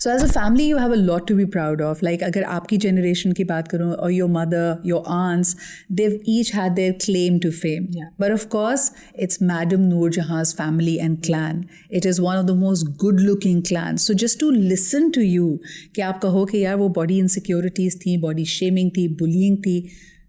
So as a family, you have a lot to be proud of. Like अगर आपकी generation की बात करूँ, or your mother, your aunts, they've each had their claim to fame. Yeah. But of course, it's Madam Noor Jahan's family and clan. It is one of the most good-looking clans. So just to listen to you, कि आप कहो कि यार वो body insecurities थी, body shaming थी, bullying थी,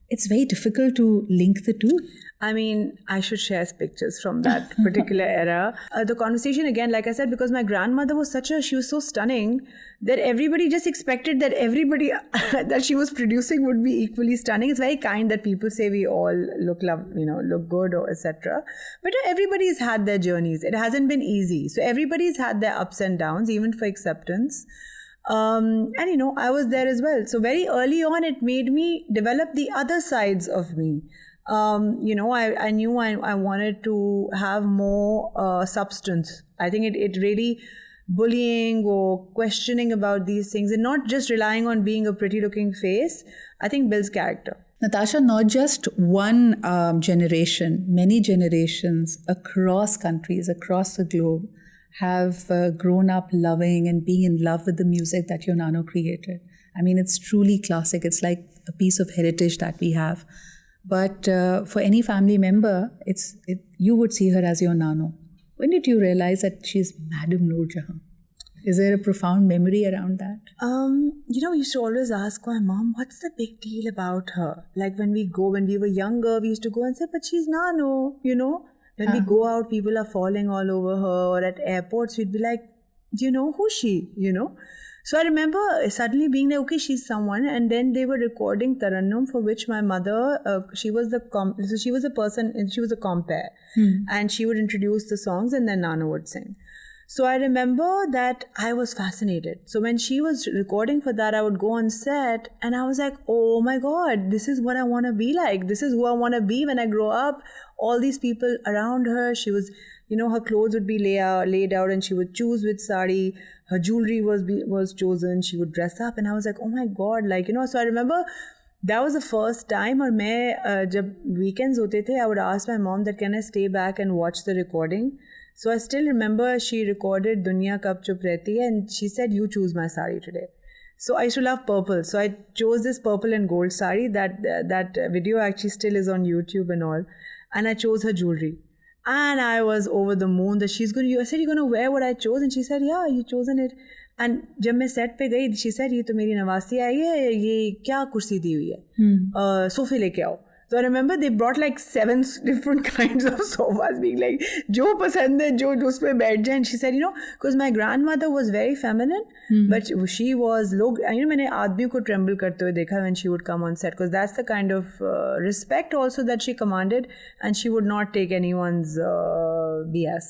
it's very difficult to link the two. I mean, I should share pictures from that particular era. The conversation again, like I said, because my grandmother was she was so stunning that everybody just expected that everybody that she was producing would be equally stunning. It's very kind that people say we all look good or etc. But everybody's had their journeys. It hasn't been easy. So everybody's had their ups and downs, even for acceptance. And I was there as well. So very early on, it made me develop the other sides of me. I knew I wanted to have more substance. I think it really, bullying or questioning about these things and not just relying on being a pretty looking face, I think builds character. Natasha, not just one generation, many generations across countries, across the globe have grown up loving and being in love with the music that your Nano created. I mean, it's truly classic. It's like a piece of heritage that we have. But for any family member, you would see her as your Nano. When did you realize that she's Madam Noor Jahan? Is there a profound memory around that? We used to always ask my mom, what's the big deal about her? Like when we were younger, we used to go and say, but she's Nano, When we go out, people are falling all over her, or at airports, we'd be like, do you know who's she, So I remember suddenly being like, okay, she's someone. And then they were recording Tarannum, for which my mother, she was a person, and she was a compere. And she would introduce the songs and then Nano would sing. So I remember that I was fascinated. So when she was recording for that, I would go on set and I was like, oh my God, this is what I want to be like. This is who I want to be when I grow up. All these people around her, she was, her clothes would be laid out and she would choose which sari. Her jewelry was chosen. She would dress up and I was like, oh my God, so I remember that was the first time. और मैं जब weekends होते थे, I would ask my mom that can I stay back and watch the recording. So I still remember she recorded Duniya Kab Chup Rehti Hai and she said, you choose my sari today. So I used to love purple. So I chose this purple and gold sari. That video actually still is on YouTube and all. And I chose her jewelry. And I was over the moon that I said, you're going to wear what I chose? And she said, yeah, you've chosen it. And जब मैं set पे गई, she said, ये तो मेरी नवासी आई है, ये क्या कुर्सी दी हुई है, सोफे लेके आओ. So I remember they brought like 7 different kinds of sofas, being like, जो पसंद है, जो उस पे बैठ जाए. And she said, because my grandmother was very feminine, but she was मैंने आदमी को tremble करते हुए देखा when she would come on set, because that's the kind of respect also that she commanded, and she would not take anyone's BS.